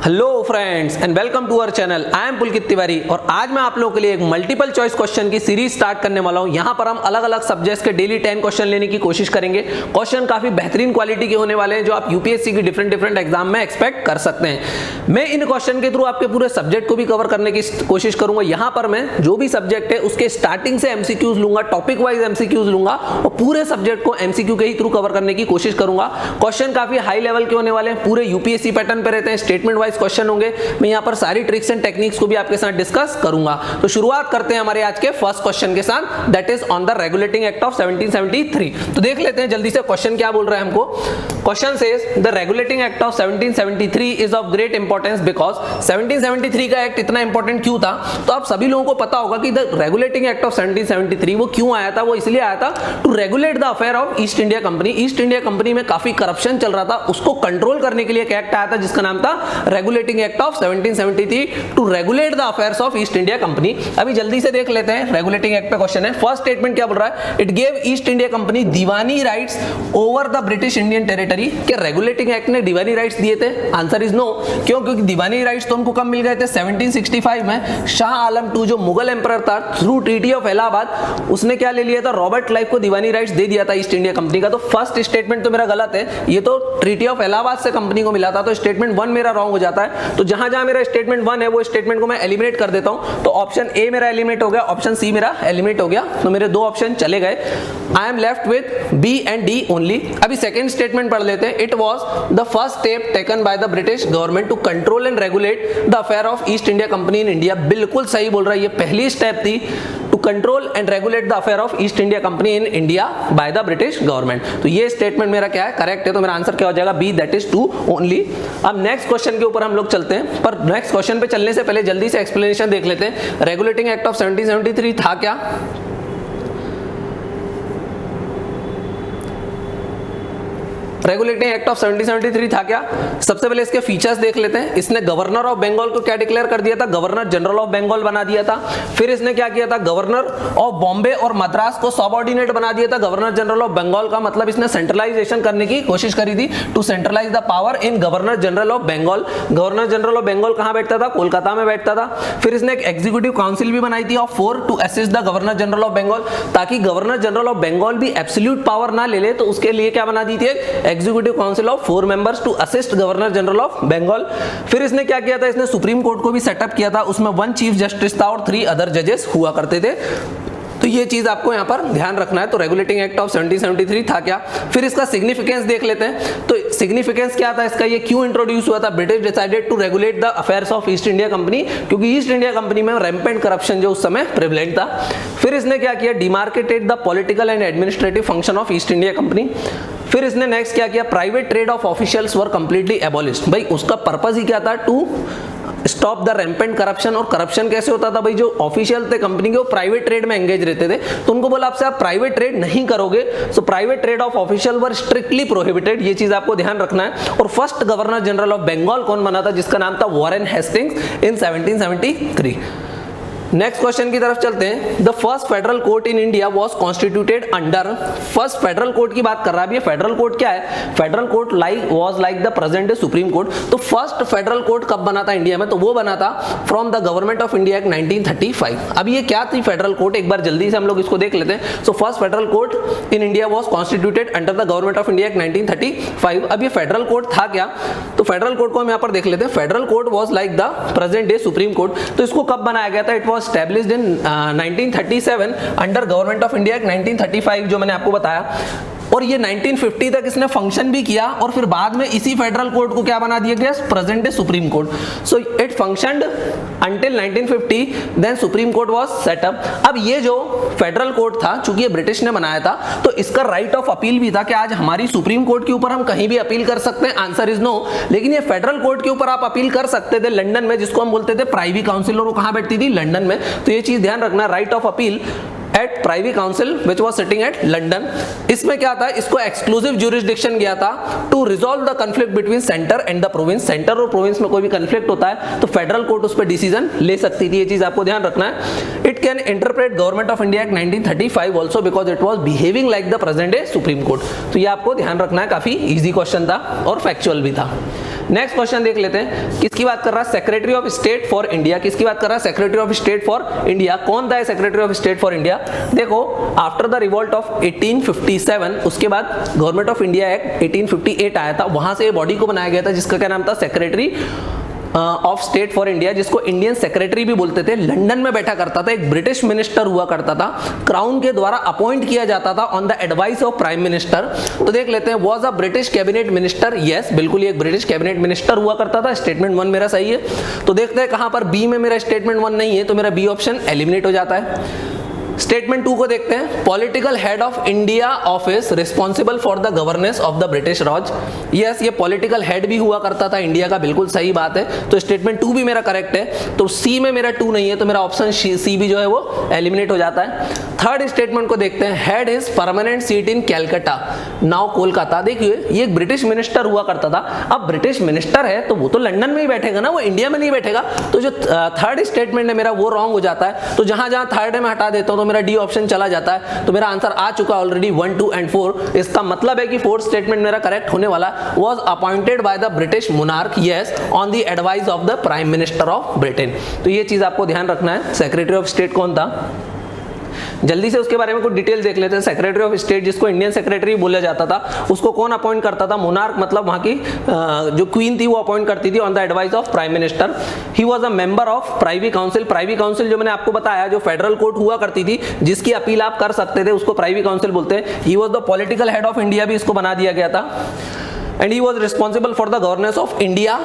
Hello friends and welcome to our channel. I am Pulkit Tiwari और आज मैं आप लोगों के लिए एक मल्टीपल चॉइस क्वेश्चन की सीरीज स्टार्ट करने वाला हूं। यहां पर हम अलग अलग सब्जेक्ट्स के डेली 10 क्वेश्चन लेने की कोशिश करेंगे। क्वेश्चन काफी बेहतरीन क्वालिटी के होने वाले हैं जो आप यूपीएससी की डिफरेंट एग्जाम में एक्सपेक्ट कर सकते हैं। मैं इन क्वेश्चन के थ्रू आपके पूरे सब्जेक्ट को भी कवर करने की कोशिश करूंगा। यहां पर मैं जो भी सब्जेक्ट है उसके स्टार्टिंग से एमसीक्यूज लूंगा, टॉपिक वाइज एमसीक्यूज लूंगा और पूरे सब्जेक्ट को एमसीक्यू के ही थ्रू कवर करने की कोशिश करूंगा। क्वेश्चन काफी हाई लेवल के होने वाले हैं, पूरे यूपीएससी पैटर्न पे रहते हैं, स्टेटमेंट वाइज क्वेश्चन होंगे। मैं यहां पर सारी ट्रिक्स एंड टेक्निक्स को भी आपके साथ डिस्कस करूंगा। तो शुरुआत करते हैं हमारे आज के फर्स्ट क्वेश्चन के साथ, that is on the regulating Act of 1773। तो देख लेते हैं जल्दी से क्वेश्चन क्या बोल रहा है हमको। Question says the regulating Act of 1773 is of great importance because 1773 का एक्ट इतना इंपॉर्टेंट क्यों था। तो आप सभी लोगों को पता होगा कि द रेगुलेटिंग एक्ट ऑफ 1773 वो क्यों आया था। वो इसलिए आया था to regulate the affair of East India Company. East India Company में काफी करप्शन चल रहा था, उसको कंट्रोल करने के लिए एक एक्ट आया था जिसका नाम था Regulating Act of 1773 to regulate the affairs of East India Company. अभी जल्दी से देख लेते हैं रेगुलेटिंग एक्ट पे क्वेश्चन है। फर्स्ट स्टेटमेंट क्या बोल रहा है, it gave East India Company diwani rights over the British Indian territory. क्या रेगुलेटिंग एक्ट ने दीवानी राइट्स दिए थे? Answer is no. क्यों? क्योंकि दीवानी राइट्स तो उनको कब मिल गए थे? 1765 में शाह आलम II जो मुगल एम्परर था, थ्रू ट्रीटी ऑफ इलाहाबाद उसने क्या ले लिया था, रॉबर्ट क्लाइव को दीवानी राइट्स दे दिया था ईस्ट इंडिया कंपनी का। तो फर्स्ट स्टेटमेंट तो मेरा गलत है, ये तो ट्रीटी ऑफ इलाहाबाद से कंपनी को मिला था। तो स्टेटमेंट 1 मेरा रॉन्ग हो जाता है। तो जहां जहां मेरा स्टेटमेंट 1 है वो स्टेटमेंट को मैं एलिमिनेट कर देता हूं। तो ऑप्शन ए मेरा एलिमिनेट हो गया, ऑप्शन सी मेरा एलिमिनेट हो गया। तो मेरे दो ऑप्शन चले गए। I am left with B and D only. अभी सेकंड स्टेटमेंट पढ़ लेते हैं। It was the first step taken by the British government to control and regulate the affair of East India Company in India. बिल्कुल सही बोल रहा है, ये पहली स्टेप थी to control and regulate the affair of East India Company in India by the British government. तो ये स्टेटमेंट मेरा क्या है, करेक्ट है। तो मेरा आंसर क्या हो जाएगा, बी, दैट इज 2 ओनली। अब नेक्स्ट क्वेश्चन के ऊपर हम लोग चलते हैं, पर नेक्स्ट क्वेश्चन पे चलने से पहले जल्दी से एक्सप्लेनेशन देख लेते हैं। रेगुलेटिंग एक्ट ऑफ 1773 था क्या? रेगुलेटिंग एक्ट ऑफ 1773 था क्या? सबसे पहले इसके फीचर्स देख लेते हैं। इसने गवर्नर ऑफ बंगाल को क्या डिक्लेयर कर दिया था, गवर्नर जनरल ऑफ बंगाल बना दिया था। फिर इसने क्या किया था, गवर्नर ऑफ बॉम्बे और मद्रास को सबऑर्डिनेट बना दिया था गवर्नर जनरल ऑफ बंगाल का। मतलब इसने सेंट्रलाइजेशन करने की कोशिश करी थी, to centralise the power in governor general of Bengal. Governor general of Bengal कहां बैठता था, कोलकाता में बैठता था। फिर इसने एक एग्जीक्यूटिव काउंसिल भी बनाई थी of 4 to assist the governor general of Bengal, ताकि गवर्नर जनरल ऑफ बंगाल भी एब्सोल्यूट पावर ना ले ले। तो उसके लिए क्या बना दी थी, executive council of 4 members to assist governor general of Bengal. फिर इसने क्या किया था, इसने सुप्रीम कोर्ट को भी सेटअप किया था। उसमें 1 चीफ जस्टिस था और 3 अदर जजेस हुआ करते थे। तो ये चीज आपको यहाँ पर ध्यान रखना है। तो रेगुलेटिंग एक्ट ऑफ 1773 था क्या? फिर इसका सिग्निफिकेंस देख लेते हैं। तो सिग्निफिकेंस क्या था इसका, ये क्यों इंट्रोड्यूस हुआ था? British decided to regulate the affairs of East India Company, क्योंकि ईस्ट इंडिया कंपनी में रैम्पेंट करप्शन जो उस समय प्रिवेलेंट था। फिर इसने क्या किया, demarcated the political and administrative function of East India Company. फिर इसने नेक्स्ट क्या किया, private trade of officials were completely abolished. भाई उसका पर्पस ही क्या था, to stop the rampant corruption. और करप्शन कैसे होता था, भाई जो ऑफिशियल थे कंपनी के वो प्राइवेट ट्रेड में एंगेज रहते थे, तो उनको बोला आपसे आप प्राइवेट ट्रेड नहीं करोगे। So private trade of official were strictly prohibited. ये चीज आपको ध्यान रखना है। और first governor general of Bengal कौन बना था, जिसका नाम था Warren Hastings in 1773। Next question की तरफ चलते हैं। The first federal court in India was constituted under. First federal court की बात कर रहा है। ये फेडरल कोर्ट क्या है, federal court was like the present day supreme court. तो फर्स्ट फेडरल कोर्ट कब बना था इंडिया में, तो वो बना था from the government of India act 1935। अब ये क्या थी फेडरल कोर्ट, एक बार जल्दी से हम लोग इसको देख लेते हैं। So first federal court in India was constituted under the government of India act 1935। अब ये फेडरल कोर्ट था क्या, तो फेडरल कोर्ट को हम यहाँ पर देख लेते हैं। Federal court was like the present day supreme court. तो इसको कब बनाया गया था, it was established in 1937 under government of India 1935 जो मैंने आपको बताया। और ये 1950 तक इसने फंक्शन भी किया और फिर बाद में इसी फेडरल कोर्ट को क्या बना दिया गया, present day supreme court. So it functioned until 1950, then supreme court was set up. अब ये जो फेडरल कोर्ट था, चूंकि ये ब्रिटिश ने बनाया था, तो इसका राइट ऑफ अपील भी था कि आज हमारी सुप्रीम कोर्ट के ऊपर हम कहीं भी अपील कर सकते हैं। Answer is no. लेकिन ये फेडरल कोर्ट के ऊपर आप अपील कर सकते थे लंदन में, जिसको हम बोलते थे प्राइवी काउंसिल, और वो कहां बैठती थी, लंदन में। तो ये चीज ध्यान रखना, right of appeal at privy council which was sitting at London. इसमें क्या था, इसको एक्सक्लूसिव ज्यूरिसडिक्शन गया था to resolve the conflict between centre and the province. Centre और प्रोविंस में कोई भी कॉन्फ्लिक्ट होता है तो फेडरल कोर्ट उस पर डिसीजन ले सकती थी। ये चीज आपको ध्यान रखना है। It can interpret government of India act 1935 also because it was behaving like the present day supreme court. तो ये आपको ध्यान रखना है, काफी इजी क्वेश्चन था और फैक्चुअल भी था। नेक्स्ट क्वेश्चन देख लेते हैं, किसकी बात कर रहा है, secretary of state for India, किसकी बात कर रहा है, secretary of state for India. कौन था secretary of state for India? देखो आफ्टर द रिवोल्ट ऑफ 1857 उसके बाद गवर्नमेंट ऑफ इंडिया एक्ट 1858 आया था, वहां से ये बॉडी को बनाया गया था जिसका क्या नाम था, secretary of state for India, जिसको इंडियन सेक्रेटरी भी बोलते थे। लंदन में बैठा करता था, एक ब्रिटिश मिनिस्टर हुआ करता था, क्राउन के द्वारा अपॉइंट किया जाता था on the advice of prime minister. तो देख लेते हैं, was a British cabinet minister, yes बिल्कुल एक ब्रिटिश कैबिनेट मिनिस्टर हुआ करता था। स्टेटमेंट 1 मेरा सही है। तो देखते हैं कहां पर बी में मेरा स्टेटमेंट 1 नहीं है, तो मेरा बी ऑप्शन एलिमिनेट हो जाता है। स्टेटमेंट 2 को देखते हैं, political head of India office responsible for the governance of the British Raj. Yes ये पॉलिटिकल हेड भी हुआ करता था इंडिया का, बिल्कुल सही बात है। तो स्टेटमेंट 2 भी मेरा करेक्ट है। तो सी में मेरा 2 नहीं है, तो मेरा ऑप्शन सी भी जो है वो एलिमिनेट हो जाता है। थर्ड स्टेटमेंट को देखते हैं, हेड हिज परमानेंट सीट इन कैलकाटा नाउ कोलकाता। देखिए ये एक ब्रिटिश मिनिस्टर हुआ करता था। अब ब्रिटिश मिनिस्टर है तो वो तो लंदन में ही बैठेगा ना, वो इंडिया में नहीं बैठेगा। तो जो थर्ड स्टेटमेंट है मेरा वो रॉन्ग हो जाता है। तो जहां जहां थर्ड है मैं हटा देता हूं, तो मेरा डी ऑप्शन चला जाता है। तो मेरा आंसर आ चुका है ऑलरेडी 1, 2 एंड 4। इसका मतलब है कि फोर्थ स्टेटमेंट मेरा करेक्ट होने वाला, was appointed by the British monarch, yes on the advice of the prime minister of Britain. तो ये चीज आपको ध्यान रखना है। सेक्रेटरी ऑफ स्टेट कौन था, जल्दी से उसके बारे में कुछ डिटेल देख लेते हैं। सेक्रेटरी ऑफ स्टेट जिसको इंडियन सेक्रेटरी बोला जाता था, उसको कौन अपॉइंट करता था, मोनार्क मतलब वहां की जो क्वीन थी वो अपॉइंट करती थी on the advice of prime minister. He was a member of privy council. Privy council जो मैंने आपको बताया जो फेडरल कोर्ट हुआ करती थी जिसकी अपील आप कर सकते थे, उसको प्राइवी काउंसिल बोलते हैं। He was the political head of India भी इसको बना दिया गया था। And he was responsible for the governance of India.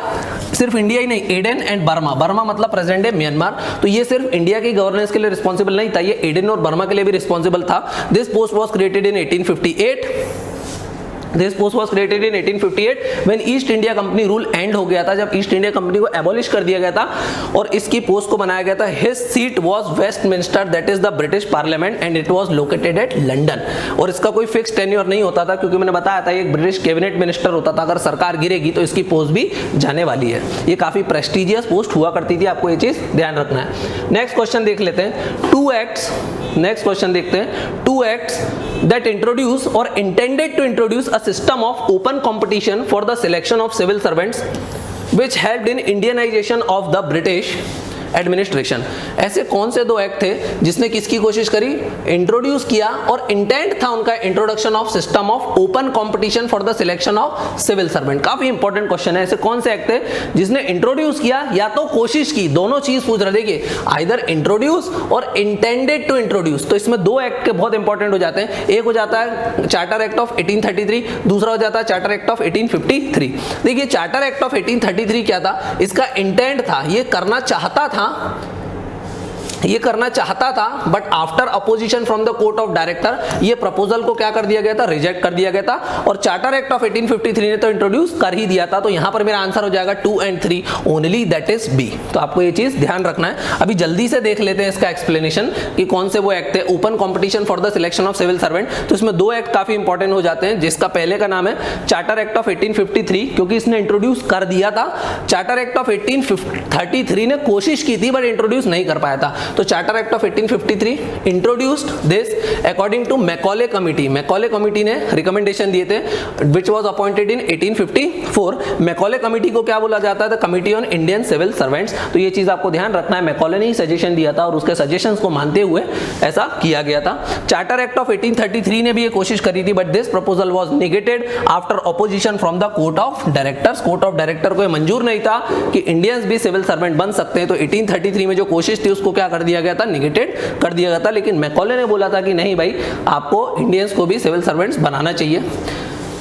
सिर्फ इंडिया ही नहीं, एडन एंड बर्मा, बर्मा मतलब प्रेजेंट डे म्यांमार। तो ये सिर्फ इंडिया की गवर्नेंस के लिए रिस्पॉन्सिबल नहीं था, ये एडन और बर्मा के लिए भी रिस्पॉन्सिबल था। This post was created in 1858। This post was created in 1858 when east India company rule and हो गया था, जब ईस्ट इंडिया कंपनी को एबॉलिश कर दिया गया था और इसकी पोस्ट को बनाया गया था। His seat was Westminster, that is the British Parliament, and it was located at London। और इसका कोई फिक्स टेन्योर नहीं होता था, क्योंकि मैंने बताया था ये एक ब्रिटिश कैबिनेट मिनिस्टर होता था। अगर सरकार गिरेगी तो इसकी पोस्ट भी जाने वाली है। ये काफी प्रेस्टिजियस पोस्ट हुआ करती थी, आपको ये चीज ध्यान रखना है। नेक्स्ट क्वेश्चन देख लेते हैं, 2 एक्ट्स। नेक्स्ट क्वेश्चन देखते हैं, 2 acts that introduce or intended to introduce a system of open competition for the selection of civil servants which helped in Indianization of the British administration. ऐसे कौन से 2 act थे जिसने किसकी कोशिश करी, इंट्रोड्यूस किया, और इंटेंट था उनका introduction of system of open competition for the selection of civil servant. काफी इंपॉर्टेंट क्वेश्चन है। ऐसे कौन से एक्ट थे जिसने इंट्रोड्यूस किया या तो कोशिश की, दोनों चीज पूछ रहे। देखिए आइदर इंट्रोड्यूस और इंटेंडेड टू इंट्रोड्यूस। तो इसमें 2 एक्ट के बहुत इंपॉर्टेंट हो जाते हैं। एक हो जाता है चार्टर एक्ट ऑफ 1833, दूसरा हो जाता है चार्टर एक्ट ऑफ 1853। देखिए चार्टर एक्ट ऑफ 1833 क्या था, इसका इंटेंट था, ये करना चाहता था, but after opposition from the court of director ये प्रपोजल को क्या कर दिया गया था, रिजेक्ट कर दिया गया था। और चार्टर एक्ट ऑफ 1853 ने तो इंट्रोड्यूस कर ही दिया था। तो यहां पर मेरा आंसर हो जाएगा 2 and 3 only, that is B. तो आपको ये चीज ध्यान रखना है। अभी जल्दी से देख लेते हैं इसका एक्सप्लेनेशन कि कौन से वो एक्ट है, open competition for the selection of civil servant. तो इसमें 2 एक्ट काफी इंपॉर्टेंट हो जाते हैं, जिसका पहले का नाम है चार्टर एक्ट ऑफ 1853, क्योंकि इसने इंट्रोड्यूस कर दिया था। चार्टर एक्ट ऑफ 1833 ने कोशिश की थी बट इंट्रोड्यूस नहीं कर पाया था। तो charter act of 1853 introduced this according to Macaulay committee. Macaulay committee ने रिकमेंडेशन दिए थे, which was appointed in 1854। Macaulay committee को क्या बोला जाता है, the committee on Indian civil servants. तो ये चीज आपको ध्यान रखना है, मैकॉले ने ही सजेशन दिया था और उसके सजेशंस को मानते हुए ऐसा किया गया था। चार्टर एक्ट ऑफ 1833 ने भी ये कोशिश करी थी, but this proposal was negated after opposition from the court of directors. Court of director को मंजूर नहीं था कि इंडियंस भी सिविल सर्वेंट बन सकते हैं। तो 1833 में जो कोशिश थी उसको क्या कर दिया गया था, नेगेटेड कर दिया गया था। लेकिन मैकॉले ने बोला था कि नहीं भाई, आपको इंडियंस को भी सिविल सर्वेंट्स बनाना चाहिए।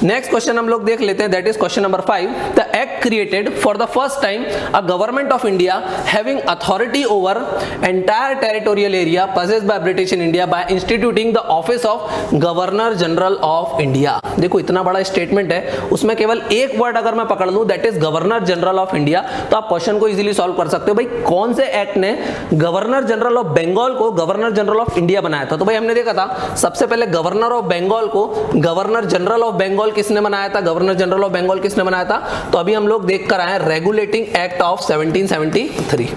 नेक्स्ट क्वेश्चन हम लोग देख लेते हैं, that is question number 5। The act created for the first time a government of India having authority over entire territorial area possessed by British in India bye instituting the office of governor general of India. देखो इतना बड़ा statement है, उसमें केवल एक word अगर मैं पकड़ लूं that is governor general of India, तो आप क्वेश्चन को इजीली सॉल्व कर सकते हो। भाई कौन से एक्ट ने गवर्नर जनरल ऑफ बंगाल को गवर्नर जनरल ऑफ इंडिया बनाया था? तो भाई हमने देखा था सबसे पहले गवर्नर ऑफ बंगाल को गवर्नर जनरल ऑफ बंगाल किसने बनाया था, गवर्नर जनरल ऑफ बंगाल किसने बनाया था? तो अभी हम लोग देख कर आए रेगुलेटिंग एक्ट ऑफ 1773,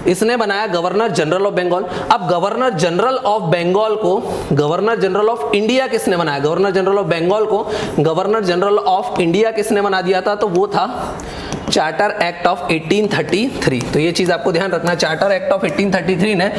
इसने बनाया गवर्नर जनरल ऑफ बंगाल। अब गवर्नर जनरल ऑफ बंगाल को गवर्नर जनरल ऑफ इंडिया किसने बनाया? गवर्नर जनरल ऑफ बंगाल को गवर्नर जनरल ऑफ इंडिया किसने बना दिया था? तो वो था चार्टर एक्ट ऑफ 1833। तो ये चीज आपको ध्यान रखना है, चार्टर एक्ट ऑफ 1833 ने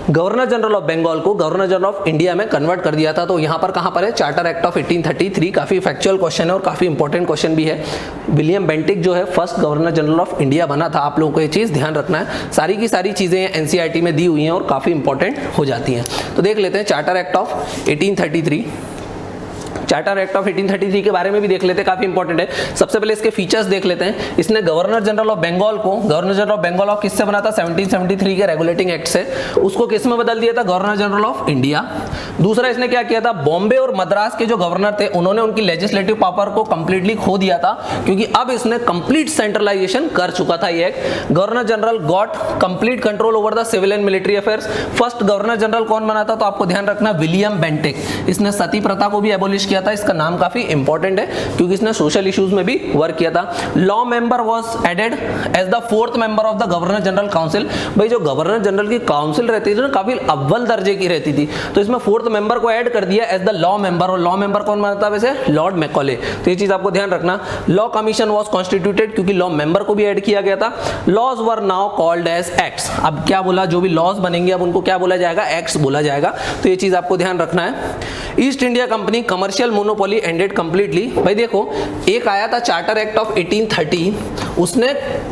गवर्नर जनरल ऑफ बंगाल को गवर्नर जनरल ऑफ इंडिया में कन्वर्ट कर दिया था। तो यहाँ पर कहाँ पर है, चार्टर एक्ट ऑफ 1833। काफी फैक्चुअल क्वेश्चन है और काफी इंपॉर्टेंट क्वेश्चन भी है। विलियम बेंटिक जो है first governor general of India बना था। आप लोगों को ये चीज ध्यान रखना है, सारी की सारी चीजें एनसीईआरटी में दी हुई हैं और काफी इंपॉर्टेंट हो जाती हैं। तो देख लेते हैं charter act of 1833। Charter act of 1833 के बारे में भी देख लेते हैं, काफी इंपॉर्टेंट है। सबसे पहले इसके फीचर्स देख लेते हैं। इसने गवर्नर जनरल ऑफ बंगाल को, governor general of Bengal of किससे बना था, 1773 के रेगुलेटिंग एक्ट से, उसको किस में बदल दिया था, गवर्नर जनरल ऑफ इंडिया। दूसरा इसने क्या किया था, बॉम्बे और मद्रास के जो गवर्नर थे उन्होंने उनकी लेजिस्लेटिव पावर को कंप्लीटली खो दिया था, क्योंकि अब इसने कंप्लीट सेंट्रलाइजेशन कर चुका था ये act. Governor general got complete control over the civil and military affairs. First governor general कौन बना था, तो आपको ध्यान रखना विलियम बेंटिक। इसने सती प्रथा को भी एबोलिश किया था। इसका नाम काफी इंपॉर्टेंट है क्योंकि इसने सोशल इश्यूज में भी वर्क किया था। Law member was added as the fourth member of the governor general council. भाई जो गवर्नर जनरल की काउंसिल रहती थी ना, काफी अव्वल दर्जे की रहती थी, तो इसमें फोर्थ मेंबर को ऐड कर दिया एज द लॉ मेंबर। और लॉ मेंबर कौन बनता है वैसे, लॉर्ड मैकॉले। तो ये चीज आपको ध्यान रखना। लॉ कमीशन वाज कॉन्स्टिट्यूटेड, क्योंकि लॉ मेंबर को भी ऐड किया गया था। Laws were now called as acts. अब क्या बोला, जो भी लॉज बनेंगे अब उनको क्या बोला जाएगा, एक्ट्स बोला जाएगा। तो ये चीज आपको ध्यान रखना है। East India Company commercial monopoly ended completely. भाई देखो, एक आया था चार्टर एक्ट ऑफ 1830, उसने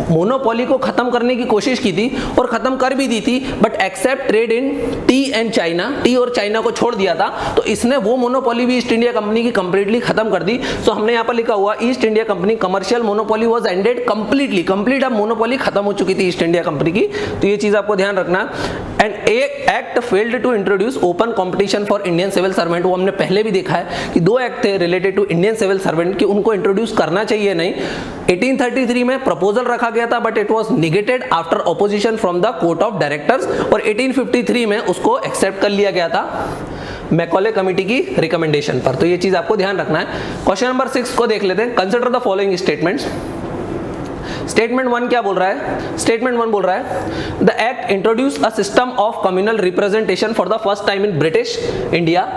मोनोपोली को खत्म करने की कोशिश की थी और खत्म कर भी दी थी, but except trade in tea and China, tea और चाइना को छोड़ दिया था। तो इसने वो मोनोपोली भी ईस्ट इंडिया कंपनी की कंप्लीटली खत्म कर दी। तो हमने यहाँ पर लिखा हुआ East India Company commercial monopoly was ended completely. Complete अब मोनोपोली खत्म हो चुकी थी ईस्ट इंडिया कंपनी की। तो ये चीज आपको ध्यान रखना। And act failed to introduce open competition for Indian civil servant. वो हमने पहले भी देखा है कि दो एक्ट थे related to Indian civil servant कि उनको इंट्रोड्यूस करना चाहिए नहीं। 1833 में प्रपोजल रखा गया था, but it was negated after opposition from the court of directors. और 1853 में उसको एक्सेप्ट कर लिया गया था मैकॉले कमेटी की रिकमेंडेशन पर। तो ये चीज आपको ध्यान रखना है। क्वेश्चन नंबर 6 को देख लेते हैं। Consider the following statements. Statement 1 क्या बोल रहा है, स्टेटमेंट 1 बोल रहा है the act introduce a system of communal representation for the first time in British India.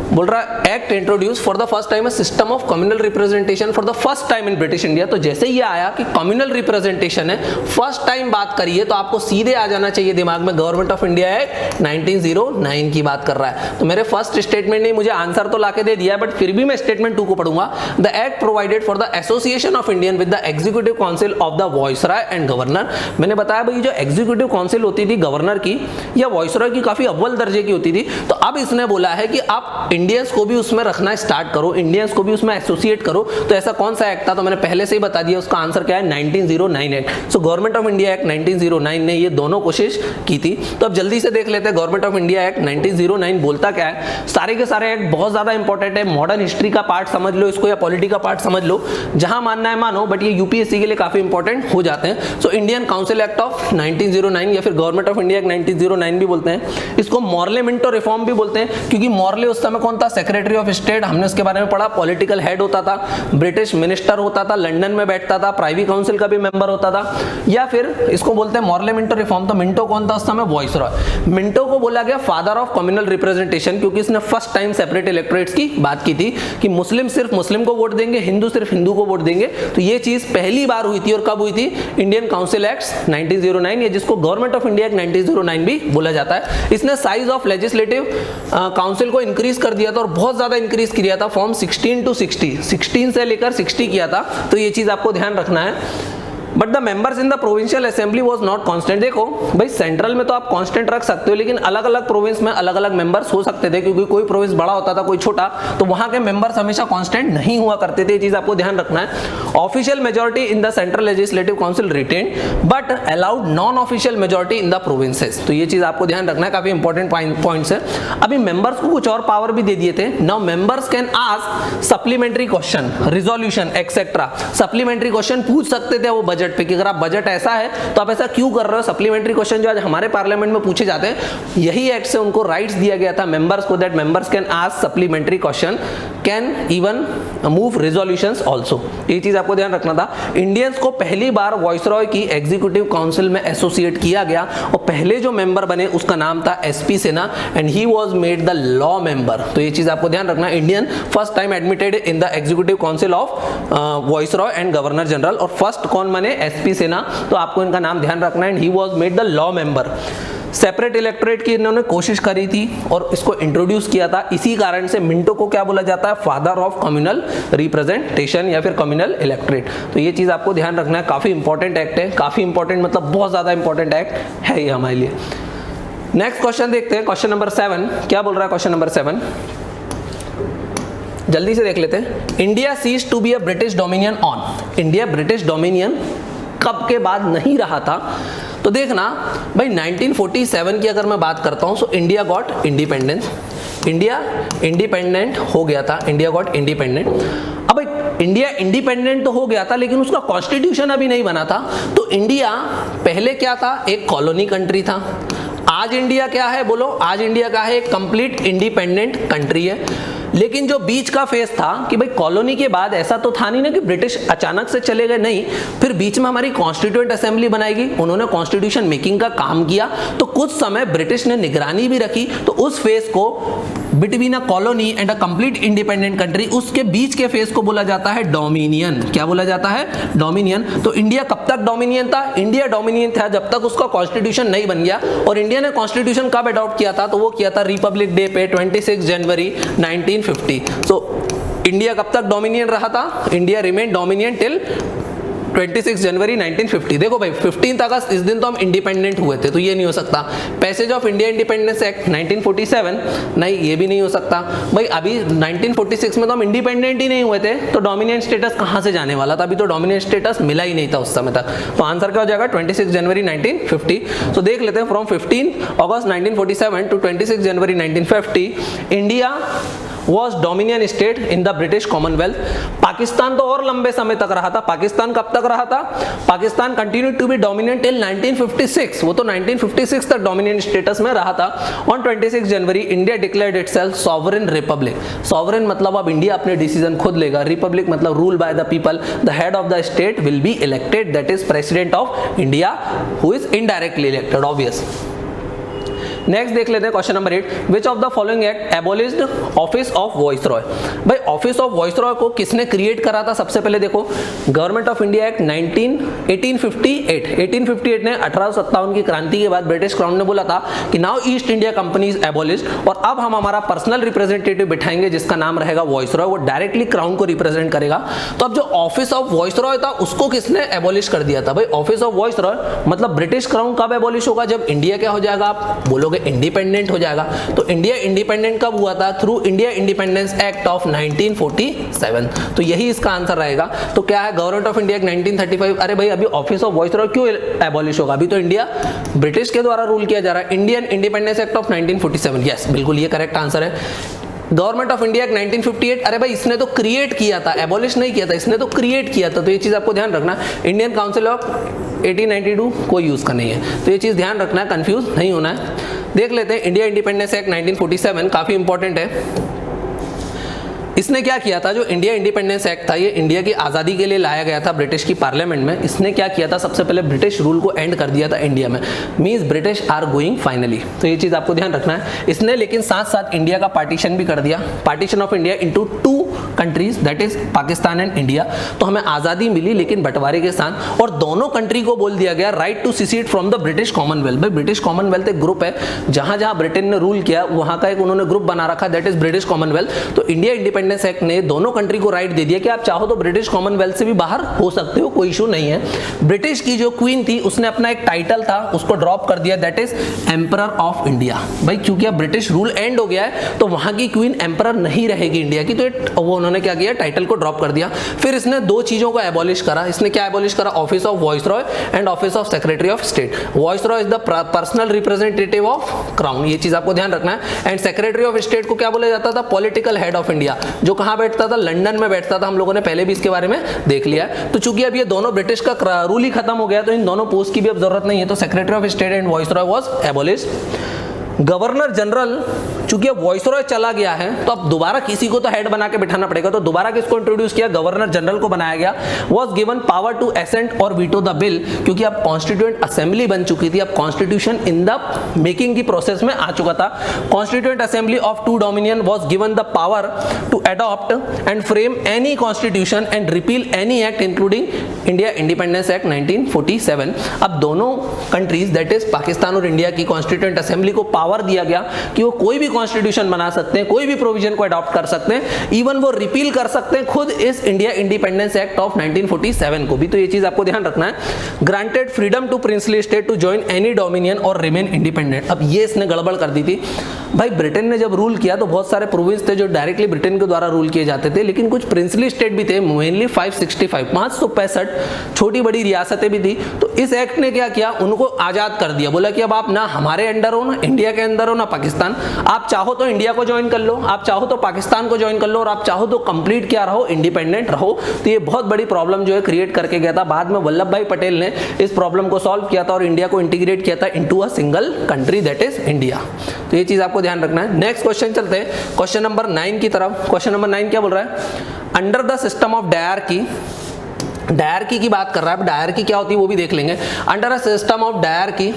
बोल रहा है act introduce for the first time a system of communal representation for the first time in British India. तो जैसे ये आया कि communal representation है, first time बात करिए, तो आपको सीधे आ जाना चाहिए दिमाग में गवर्नमेंट ऑफ इंडिया एक्ट 1909 की बात कर रहा है। तो मेरे फर्स्ट स्टेटमेंट ने मुझे आंसर तो लाके दे दिया, बट फिर भी मैं स्टेटमेंट 2 को पढ़ूंगा। The act provided for the association of Indian with the executive council of the viceroy and governor. मैंने बताया भाई जो एग्जीक्यूटिव काउंसिल होती थी गवर्नर की या वॉइसरॉय की, काफी अव्वल दर्जे की होती थी। तो अब इसने बोला है कि आप इंडियंस को भी उसमें रखना स्टार्ट करो, इंडियंस को भी उसमें एसोसिएट करो। तो ऐसा कौन सा एक्ट था, तो मैंने पहले से ही बता दिया, उसका आंसर क्या है, 1909 act. So government of India act 1909 ने ये दोनों कोशिश की थी। तो अब जल्दी से देख लेते हैं गवर्नमेंट ऑफ इंडिया एक्ट 1909 बोलता क्या है। सारे के सारे एक्ट बहुत ज्यादा इंपॉर्टेंट है, मॉडर्न हिस्ट्री का पार्ट समझ लो इसको या पॉलिटी का पार्ट समझ लो, जहां मानना है मानो, बट ये यूपीएससी के लिए काफी इंपॉर्टेंट हो जाते हैं। So Indian council act of 1909 या फिर गवर्नमेंट ऑफ इंडिया एक्ट 1909 भी बोलते हैं। इसको मॉर्ले मिंटो रिफॉर्म भी बोलते हैं, क्योंकि मॉर्ले उस समय कौन था, सेक्रेटरी ऑफ स्टेट। हमने उसके बारे में पढ़ा, पॉलिटिकल हेड होता था, ब्रिटिश मिनिस्टर होता था, लंदन में बैठता था, प्राइवी काउंसिल का भी मेंबर होता था। या फिर इसको बोलते हैं मॉर्ले मिंटो रिफॉर्म। तो मिंटो कौन था उस समय, वॉइसरॉय। मिंटो को बोला गया फादर ऑफ कम्युनल रिप्रेजेंटेशन, क्योंकि इसने फर्स्ट टाइम सेपरेट इलेक्टोरेट्स की बात की थी कि मुस्लिम सिर्फ मुस्लिम को वोट देंगे, हिंदू सिर्फ हिंदू को वोट देंगे। तो ये चीज पहली बार हुई थी, और कब हुई थी, इंडियन काउंसिल एक्ट 1909, या जिसको गवर्नमेंट ऑफ इंडिया एक्ट 1909 भी बोला जाता है। इसने साइज ऑफ लेजिस्लेटिव काउंसिल को इंक्रीज कर दिया था, और बहुत ज्यादा इंक्रीज किया था, फ्रॉम 16 to 60, 16 से लेकर 60 किया था। तो ये चीज आपको ध्यान रखना है। But the members in the provincial assembly was not constant. देखो भाई, सेंट्रल में तो आप कांस्टेंट रख सकते हो, लेकिन अलग अलग प्रोविंस में अलग अलग मेंबर्स हो सकते थे, क्योंकि कोई प्रोविंस बड़ा होता था, कोई छोटा, तो वहां के मेंबर्स हमेशा कांस्टेंट नहीं हुआ करते थे। ये चीज आपको ध्यान रखना है। Official majority in the central legislative council retain, but allowed non official majority in the provinces. तो ये चीज आपको ध्यान रखना है, काफी इंपॉर्टेंट पॉइंट्स है। अभी मेंबर्स को कुछ और पावर भी दे दिए थे। Now members can ask supplementary question, resolution etcetera. Supplementary question पूछ सकते थे वो बजट बजट पे कि अगर आप बजट ऐसा है तो आप ऐसा क्यों कर रहे हो। सप्लीमेंट्री क्वेश्चन जो आज हमारे पार्लियामेंट में पूछे जाते हैं, यही एक्ट से उनको राइट्स दिया गया था मेंबर्स को, that members can ask supplementary question, can even move resolutions also. ये चीज आपको ध्यान रखना था। इंडियंस को पहली बार वाइसरॉय की एग्जीक्यूटिव काउंसिल में एसोसिएट किया गया और पहले जो मेंबर बने उसका नाम था SP Sinha and he was made the law member. तो ये चीज आपको ध्यान रखना, Indian first time admitted in the executive council of viceroy and governor general, और फर्स्ट कौन बने, एसपी सिन्हा। तो आपको इनका नाम ध्यान रखना, and he was made the law member. Separate electorate की इन्होंने कोशिश करी थी और इसको इंट्रोड्यूस किया था, इसी कारण से मिंटो को क्या बोला जाता है, फादर ऑफ कम्युनल रिप्रेजेंटेशन या फिर कम्युनल इलेक्टोरेट। तो ये चीज आपको ध्यान रखना है, काफी इंपॉर्टेंट एक्ट है, काफी इंपॉर्टेंट मतलब बहुत ज्यादा इंपॉर्टेंट एक्ट है ये हमारे लिए। नेक्स्ट क्वेश्चन देखते हैं, क्वेश्चन नंबर 7 क्या बोल रहा है। क्वेश्चन नंबर 7 जल्दी से देख लेते हैं। India cease to be a British dominion on, India British dominion कब के बाद नहीं रहा था। तो देखना भाई 1947 की अगर मैं बात करता हूं, so India got independence, India independent हो गया था, इंडिया गॉट इंडिपेंडेंट। अब इंडिया इंडिपेंडेंट तो हो गया था लेकिन उसका कॉन्स्टिट्यूशन अभी नहीं बना था। तो इंडिया पहले क्या था, एक कॉलोनी कंट्री था। आज इंडिया क्या है, बोलो, आज इंडिया क्या है, एक कंप्लीट इंडिपेंडेंट कंट्री है। लेकिन जो बीच का फेज था कि भाई कॉलोनी के बाद ऐसा तो था नहीं ना कि ब्रिटिश अचानक से चले गए, नहीं, फिर बीच में हमारी कॉन्स्टिट्यूएंट असेंबली बनाएगी, उन्होंने कॉन्स्टिट्यूशन मेकिंग का काम किया, तो कुछ समय ब्रिटिश ने निगरानी भी रखी। तो उस फेज को between a colony and a complete independent country, उसके बीच के फेज को बोला जाता है डोमिनियन। क्या बोला जाता है, डोमिनियन। तो इंडिया कब तक डोमिनियन था, इंडिया डोमिनियन था जब तक उसका कॉन्स्टिट्यूशन नहीं बन गया। और इंडिया ने कॉन्स्टिट्यूशन कब अडॉप्ट किया था, तो वो किया था रिपब्लिक डे पे 26 जनवरी 1950। सो इंडिया कब तक डोमिनियन रहा था, India remain dominion till 26 January 1950। देखो भाई 15 अगस्त इस दिन तो हम इंडिपेंडेंट हुए थे, तो ये नहीं हो सकता। Passage of India Independence Act 1947, नहीं ये भी नहीं हो सकता भाई। अभी 1946 में तो हम इंडिपेंडेंट ही नहीं हुए थे, तो डोमिनियन स्टेटस कहां से जाने वाला था, अभी तो डोमिनियन स्टेटस मिला ही नहीं था उस समय तक। तो आंसर क्या हो जाएगा, 26 जनवरी 1950। तो देख लेते हैं, from 15 August 1947 to 26 January 1950 India was dominion state in the British Commonwealth। Pakistan तो और लंबे समय तक रहा था। पाकिस्तान कब तक रहा था, Pakistan continued to be dominant till 1956, वो तो 1956 तक डोमिनियन स्टेटस में रहा था। On 26 January India declared itself sovereign Republic. Sovereign मतलब अब इंडिया अपने डिसीजन खुद लेगा, रिपब्लिक मतलब rule by the people, the head of the state will be elected, that is president of India who is indirectly elected, obvious. Next देख लेते हैं question number 8, which of the following act एबोलिश्ड office of viceroy. भाई office of viceroy को किसने create करा था, सबसे पहले देखो गवर्नमेंट ऑफ इंडिया एक्ट 1858 ने 1857 की क्रांति के बाद ब्रिटिश क्राउन ने बोला था कि now east India company is एबोलिश्ड और अब हम हमारा पर्सनल रिप्रेजेंटेटिव बिठाएंगे जिसका नाम रहेगा वॉइसरॉय, वो डायरेक्टली क्राउन को रिप्रेजेंट करेगा। तो अब जो ऑफिस ऑफ वॉइसरॉय था उसको किसने एबोलिश कर दिया था। भाई ऑफिस ऑफ वॉइसरॉय मतलब ब्रिटिश क्राउन कब एबोलिश होगा, जब इंडिया क्या हो जाएगा, आप बोलोगे इंडिपेंडेंट हो जाएगा। तो इंडिया इंडिपेंडेंट कब हुआ था, through India Independence act of 1947। तो यही इसका आंसर रहेगा। तो क्या है, गवर्नमेंट ऑफ इंडिया 1935। अरे भाई अभी ऑफिस ऑफ वॉइसरॉय क्यों एबॉलिश होगा, अभी तो इंडिया ब्रिटिश के द्वारा रूल किया जा रहा है। Indian independence act of 1947, yes बिल्कुल ये करेक्ट आंसर है। गवर्नमेंट ऑफ इंडिया 1958, अरे भाई इसने तो क्रिएट किया था, एबॉलिश नहीं किया था, इसने तो क्रिएट किया था। तो ये चीज आपको ध्यान रखना। इंडियन काउंसिल ऑफ 1892 कोई यूज का नहीं है, तो ये चीज ध्यान रखना है, कंफ्यूज नहीं होना है। देख लेते हैं इंडिया इंडिपेंडेंस एक्ट 1947, काफी इंपॉर्टेंट है। इसने क्या किया था, जो इंडिया इंडिपेंडेंस एक्ट था ये इंडिया की आज़ादी के लिए लाया गया था ब्रिटिश की पार्लियामेंट में। इसने क्या किया था, सबसे पहले ब्रिटिश रूल को एंड कर दिया था इंडिया में, means British are going finally. तो ये चीज़ आपको ध्यान रखना है। इसने लेकिन साथ साथ इंडिया का पार्टीशन भी कर दिया, partition of India into 2 countries, that is Pakistan and India. तो हमें आज़ादी मिली लेकिन बंटवारे के साथ, और दोनों कंट्री को बोल दिया गया right to secede from the British Commonwealth. भाई ब्रिटिश कॉमनवेल्थ एक ग्रुप है, जहां जहां ब्रिटेन ने रूल किया वहां का एक उन्होंने ग्रुप बना रखा, दैट इज ब्रिटिश कॉमनवेल्थ। तो इंडिया इंडिपेंडेंस एक्ट ने दोनों कंट्री को राइट दे दिया कि आप चाहो तो ब्रिटिश कॉमनवेल्थ से भी बाहर हो सकते हो, कोई इशू नहीं है। ब्रिटिश की जो क्वीन थी उसने अपना एक टाइटल था उसको ड्रॉप कर दिया, that is emperor of India. भाई क्योंकि अब ब्रिटिश रूल एंड हो गया है तो वहां की क्वीन एम्परर नहीं रहेगी इंडिया की, तो वो उन्होंने क्या किया, टाइटल को ड्रॉप कर दिया। फिर इसने दो चीजों को एबॉलिश करा। इसने क्या एबॉलिश करा, office of viceroy and office of secretary of state. Viceroy is the personal representative of crown, ये चीज आपको ध्यान रखना है। एंड सेक्रेटरी ऑफ स्टेट को क्या बोला जाता था, पॉलिटिकल हेड ऑफ इंडिया, जो कहां बैठता था, लंदन में बैठता था। हम लोगों ने पहले भी इसके बारे में देख लिया है। तो चूंकि अब ये दोनों ब्रिटिश का रूल ही खत्म हो गया, तो इन दोनों पोस्ट की भी अब जरूरत नहीं है। तो secretary of state and viceroy was abolished. Governor general, चूंकि अब वॉइसरॉय चला गया है तो अब दोबारा किसी को तो हेड बना के बिठाना पड़ेगा, तो दोबारा किसको इंट्रोड्यूस किया, गवर्नर जनरल को बनाया गया। Was given power to assent और वीटो द बिल, क्योंकि अब कॉन्स्टिट्यूएंट असेंबली बन चुकी थी, अब कॉन्स्टिट्यूशन इन द मेकिंग की प्रोसेस में आ चुका था। Constituent assembly of two dominion was given the power to adopt and frame any constitution and repeal any act including India Independence Act 1947। अब दोनों कंट्रीज दैट इज पाकिस्तान और India की constituent assembly को पावर दिया गया कि वो कोई भी कॉन्स्टिट्यूशन बना सकते हैं, कोई भी प्रोविजन को अडॉप्ट कर सकते हैं, इवन वो रिपील कर सकते हैं खुद इस इंडिया इंडिपेंडेंस एक्ट ऑफ 1947 को भी। तो ये चीज आपको ध्यान रखना है। Granted freedom to princely state to join any dominion और रिमेन इंडिपेंडेंट। अब ये इसने गड़बड़ कर दी थी भाई। ब्रिटेन ने जब रूल किया तो बहुत सारे प्रोविंस थे जो डायरेक्टली ब्रिटेन के द्वारा रूल किए जाते थे, लेकिन कुछ प्रिंसली स्टेट भी थे, मेनली 565 छोटी बड़ी रियासतें भी थी। तो इस एक्ट ने क्या किया, उनको आजाद कर दिया। बोला कि अब आप ना हमारे अंडर हो, ना इंडिया के अंदर हो, ना पाकिस्तान। आप चाहो तो इंडिया को ज्वाइन कर लो, आप चाहो तो पाकिस्तान को ज्वाइन कर लो, और आप चाहो तो कंप्लीट क्या रहो, इंडिपेंडेंट रहो। तो ये बहुत बड़ी प्रॉब्लम जो है क्रिएट करके गया था। बाद में वल्लभ भाई पटेल ने इस प्रॉब्लम को सॉल्व किया था और इंडिया को इंटीग्रेट किया था into a single country that is India. तो ये चीज आपको ध्यान रखना है। नेक्स्ट क्वेश्चन चलते हैं क्वेश्चन नंबर 9 की तरफ। क्वेश्चन नंबर 9 क्या बोल रहा है, under the system of dyarchy, dyarchy की बात कर रहा है। अब डायरकी क्या होती है वो भी देख लेंगे। Under a system of dyarchy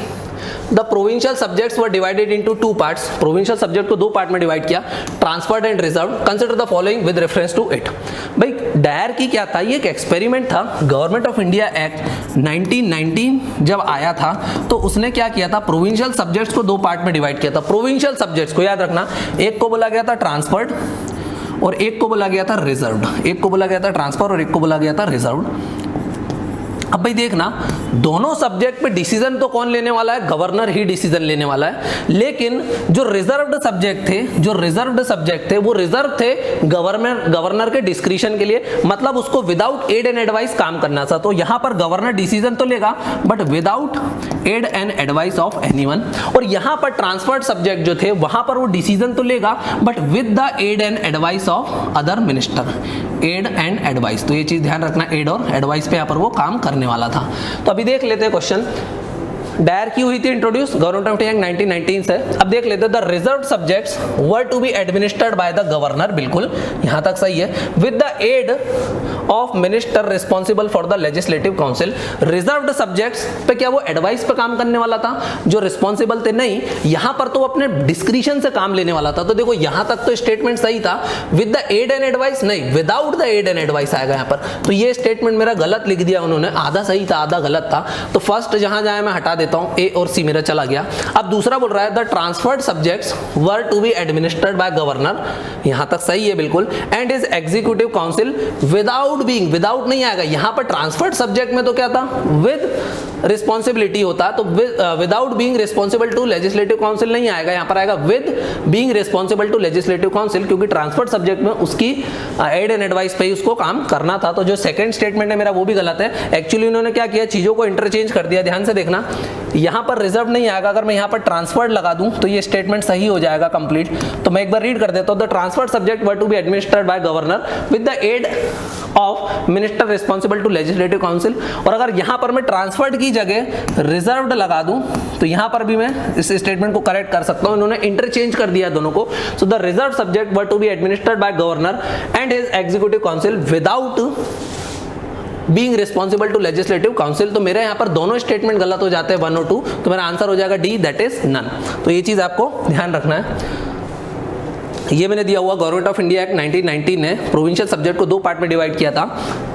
the provincial subjects were divided into two parts. Provincial subject को दो पार्ट में डिवाइड किया, transferred and reserved. Consider the following with reference to it. भाई डायरकी क्या था, ये एक एक्सपेरिमेंट था। गवर्नमेंट ऑफ इंडिया एक्ट 1919 जब आया था तो उसने क्या किया था, प्रोविंशियल सब्जेक्ट्स को दो पार्ट में डिवाइड किया था। प्रोविंशियल सब्जेक्ट्स को याद रखना, एक को बोला गया था ट्रांसफर्ड और एक को बोला गया था रिजर्व्ड। एक को बोला गया था ट्रांसफर और एक को बोला गया था रिजर्व्ड। अब भाई देखना, दोनों सब्जेक्ट पे डिसीजन तो कौन लेने वाला है, गवर्नर ही डिसीजन लेने वाला है। लेकिन जो रिजर्व्ड सब्जेक्ट थे, वो रिजर्व थे गवर्नर के डिस्क्रिशन के लिए, मतलब उसको विदाउट एड एंड एडवाइस काम करना था। तो यहां पर गवर्नर डिसीजन तो लेगा but without aid and advice of anyone. और यहां पर ट्रांसफर्ड सब्जेक्ट जो थे वहां पर वो डिसीजन तो लेगा but with the aid and advice of other minister, aid and advice. तो ये चीज ध्यान रखना, एड और एडवाइस पे यहां पर वो काम करने वाला था। तो अभी देख लेते हैं क्वेश्चन। डायरकी हुई थी इंट्रोड्यूस गवर्नमेंट ऑफ इंडिया 1919 से। अब देख लेते हैं, the reserved subjects were to be administered by the governor, बिल्कुल यहां तक सही है, with the aid of minister responsible for the legislative council. Reserved subjects पे क्या वो एडवाइस पे काम करने वाला था, जो रिस्पॉन्सिबल थे नहीं, यहां पर तो अपने डिस्क्रिशन से काम लेने वाला था। तो देखो यहां तक तो स्टेटमेंट सही था, with the aid and advice नहीं, without the aid and advice आएगा यहां पर। तो ये स्टेटमेंट मेरा गलत लिख दिया उन्होंने, आधा सही था आधा गलत था। तो फर्स्ट जहां जाए मैं हटा देता हूं, ए और सी मेरा चला गया। अब दूसरा बोल रहा है the transferred subjects were to be administered by governor, यहां तक सही है बिल्कुल, and is executive council without being, without नहीं आएगा यहां पर। ट्रांसफर्ड सब्जेक्ट में तो क्या था, विद रिस्पॉन्सिबिलिटी होता, तो without being responsible to legislative council नहीं आएगा, यहां पर आएगा with being responsible to legislative council, क्योंकि ट्रांसफर्ड सब्जेक्ट में उसकी एड एंड एडवाइस पे ही उसको काम करना था। तो जो सेकंड स्टेटमेंट है मेरा वो भी गलत है। एक्चुअली उन्होंने क्या किया, चीजों को इंटरचेंज कर दिया। ध्यान से देखना, यहां पर रिजर्व नहीं आएगा, अगर मैं यहां पर ट्रांसफर्ड लगा दूं तो ये स्टेटमेंट सही हो जाएगा कंप्लीट। तो मैं एक बार रीड कर देता हूं, the transferred subject were to be administered by governor with the aid of minister responsible to legislative council. और अगर यहां पर मैं ट्रांसफर्ड की जगह रिजर्व्ड लगा दूं तो यहां पर भी मैं इस स्टेटमेंट को करेक्ट कर सकता हूं। इन्होंने इंटरचेंज कर दिया दोनों को। So the reserve subject were to be administered by governor and his executive council without being responsible to legislative council. तो मेरे यहाँ पर दोनों स्टेटमेंट गलत हो जाते हैं 1 और 2, तो मेरा आंसर हो जाएगा डी, दैट इज नन। तो ये चीज आपको ध्यान रखना है। ये मैंने दिया हुआ गवर्नमेंट ऑफ इंडिया एक्ट 1919 ने प्रोविंशियल सब्जेक्ट को दो पार्ट में डिवाइड किया था।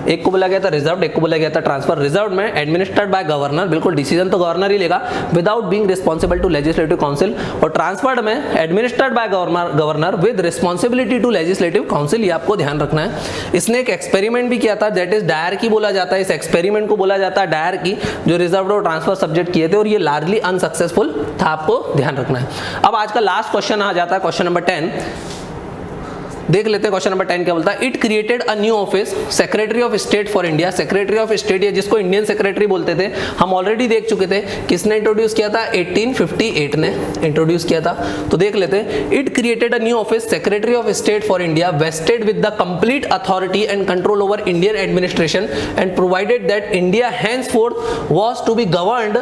एक को बोला गया था रिजर्व, एक को बोला गया था ट्रांसफर। रिजर्व में एडमिनिस्टर्ड बाय गवर्नर, बिल्कुल डिसीजन तो गवर्नर ही लेगा without being responsible to legislative council. और ट्रांसफर्ड में administered by governor with responsibility to legislative council. ये आपको ध्यान रखना है। इसने एक एक्सपेरिमेंट भी किया था, दैट इज डायरकी बोला जाता है। इस एक्सपेरिमेंट को बोला जाता है डायरकी, जो रिजर्व और ट्रांसफर सब्जेक्ट किए थे, और ये लार्जली अनसक्सेसफुल था, आपको ध्यान रखना है। अब आज का लास्ट क्वेश्चन आ जाता है, क्वेश्चन नंबर 10। देख लेते हैं क्वेश्चन नंबर 10 क्या बोलता है। It created a new office secretary of state for India. Secretary of state, या जिसको इंडियन सेक्रेटरी बोलते थे, हम ऑलरेडी देख चुके थे। किसने इंट्रोड्यूस किया था? 1858 ने इंट्रोड्यूस किया था। तो देख लेते हैं। It created a new office secretary of state for India wasted with the complete authority and control over Indian administration and provided that India henceforth was to be governed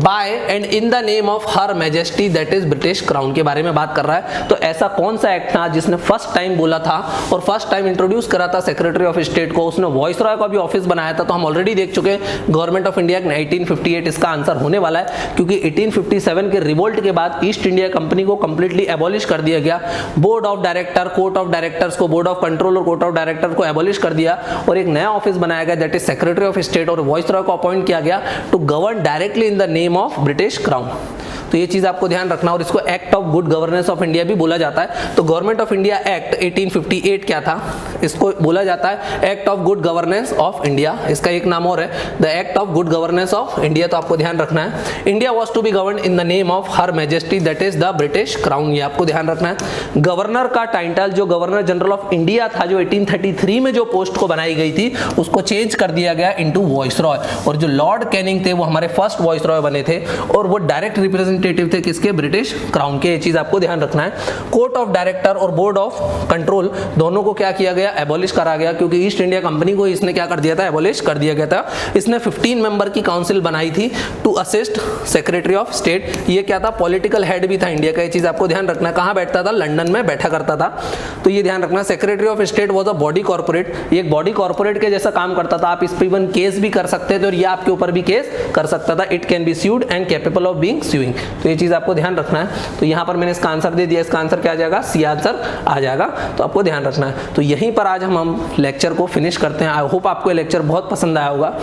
by and in the name of her majesty that is British crown के बारे में बात कर रहा है। तो ऐसा कौन सा एक्ट था जिसने फर्स्ट टाइम बोला था और फर्स्ट टाइम इंट्रोड्यूस करा था सेक्रेटरी ऑफ स्टेट को? उसने वॉइसरॉय का भी ऑफिस बनाया था। तो हम ऑलरेडी देख चुके हैं गवर्नमेंट ऑफ इंडिया 1858 इसका आंसर होने वाला है, क्योंकि 1857 के रिवोल्ट के बाद ईस्ट इंडिया कंपनी को कंप्लीटली एबॉलिश कर दिया गया। Board of director, court of directors को, बोर्ड ऑफ कंट्रोल और कोर्ट ऑफ डायरेक्टर को एबॉलिश कर दिया और एक नया ऑफिस बनाया गया that is secretary of state, और वॉइसरॉय को अपॉइंट किया गया to govern directly in the name of British crown. तो ये चीज आपको ध्यान रखना। और इसको act of good governance of India भी बोला जाता है। तो गवर्नमेंट ऑफ इंडिया एक्ट 1858 क्या था? इसको बोला जाता है act of good governance of India. इसका एक नाम और है the act of good governance of India. तो आपको ध्यान रखना है। India was to be govern in the name of her majesty that is the British crown. ये आपको ध्यान रखना है। गवर्नर का टाइटल, जो गवर्नर जनरल ऑफ इंडिया था, जो 1833 में जो पोस्ट को बनाई गई थी, उसको चेंज कर दिया गया इनटू वॉइसरॉय। और जो लॉर्ड कैनिंग थे वो हमारे फर्स्ट वॉइसरॉय बने थे और वो डायरेक्ट रिप्रेजेंटेटिव थे किसके? ब्रिटिश क्राउन के। ये चीज आपको ध्यान रखना है। कोर्ट ऑफ डायरेक्टर और बोर्ड ऑफ कंट्रोल दोनों को क्या किया गया? एबॉलिश करा गया, क्योंकि ईस्ट इंडिया कंपनी को इसने क्या कर दिया था? एबॉलिश कर दिया गया था। इसने 15 मेंबर की काउंसिल बनाई थी to assist secretary of state. ये क्या था? पॉलिटिकल हेड भी था इंडिया का। ये चीज आपको ध्यान रखना है। कहां बैठता था? लंदन में बैठा करता था। तो ये ध्यान रखना। Secretary of state was a body corporate. ये एक बॉडी कॉर्पोरेट के जैसा काम करता था। आप इस पर इवन केस भी कर सकते थे और ये आपके ऊपर भी केस कर सकता था। It can be sued and capable of being suing. तो ये चीज आपको ध्यान रखना है। तो यहां पर मैंने इसका आंसर दे दिया। इसका आंसर क्या आ जाएगा? सी आंसर आ जाएगा। तो आपको ध्यान रखना है। तो यहीं पर आज हम लेक्चर को फिनिश करते हैं। आई होप आपको ये लेक्चर बहुत पसंद आया होगा।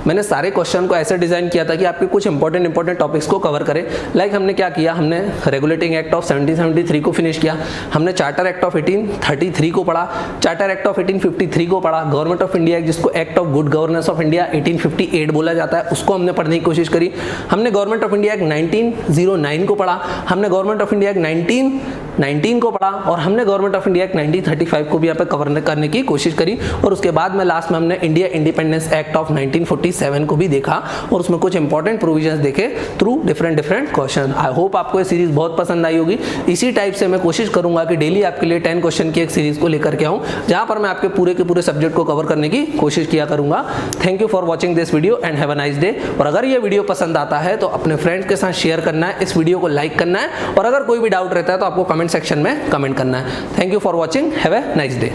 मैंने सारे क्वेश्चन को ऐसे डिजाइन किया था कि आपके कुछ इंपॉर्टेंट टॉपिक्स को कवर करें। लाइक हमने क्या किया? हमने रेगुलेटिंग एक्ट ऑफ 1773 को फिनिश किया। हमने चार्टर एक्ट ऑफ 1833 को पढ़ा। चार्टर एक्ट ऑफ 1853 को पढ़ा। गवर्नमेंट ऑफ इंडिया जिसको act of good governance of India 1858 बोला जाता है, उसको हमने पढ़ने की कोशिश करी। हमने गवर्नमेंट ऑफ इंडिया 1909 को पढ़ा। हमने गवर्नमेंट ऑफ इंडिया 1919 को पढ़ा और हमने गवर्नमेंट ऑफ इंडिया 1935 को भी यहाँ पे कवर करने की कोशिश करी। और उसके बाद में लास्ट में हमने इंडिया इंडिपेंडेंस एक्ट ऑफ 1947 को भी देखा और उसमें कुछ इंपॉर्टेंट प्रोविजंस देखे through different question. I hope आपको ये सीरीज बहुत पसंद आई होगी। इसी टाइप से मैं कोशिश करूंगा कि डेली आपके लिए 10 क्वेश्चन की एक सीरीज को लेकर के आऊं, जहां पर मैं आपके पूरे के पूरे सब्जेक्ट को कवर करने की कोशिश किया करूंगा। Thank you for watching this video and have a nice day. और अगर ये वीडियो पसंद आता है तो अपने फ्रेंड्स के साथ शेयर करना है, इस वीडियो को लाइक करना है और अगर कोई भी डाउट रहता है तो आपको कमेंट सेक्शन में कमेंट करना है। Thank you for watching. Have a nice day.